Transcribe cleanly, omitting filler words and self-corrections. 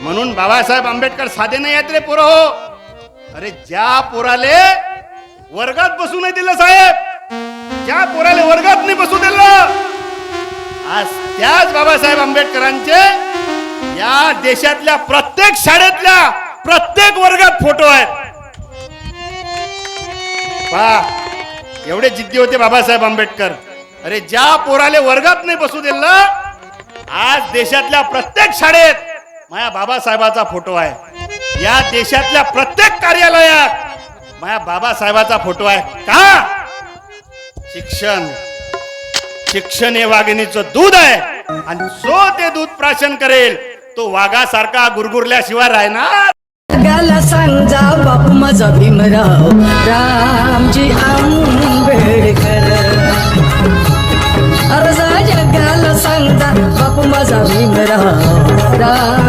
म्हणून बाबासाहेब आंबेडकर साधे नाही आहेत रे पोरं हो. अरे ज्या पोराले वर्गात बसू नाही दिलं साहेब, ज्या पोराले वर्गात नाही बसू दिलं, आज त्याच बाबासाहेब आंबेडकरांचे या देशातल्या प्रत्येक शाळेतल्या प्रत्येक वर्गात फोटो आहेत. पहा एवढे जिद्दी होते बाबासाहेब आंबेडकर. अरे ज्या पोराले वर्गात नाही बसू दिलं, आज देशातल्या प्रत्येक शाळेत माझ्या बाबासाहेबाचा फोटो आहे. या देशातल्या प्रत्येक कार्यालयात माझ्या बाबासाहेबाचा फोटो आहे. का? शिक्षण, शिक्षण हे वाघिणीचं दूध आहे आणि जो ते दूध प्राशन करेल तो वाघासारखा गुरगुरल्याशिवाय राहणार. जगाला सांगा बापू माझा भीमराव रामजी आंबेडकर. अर्ज जगाला सांगा बापू माझा भीमराव राम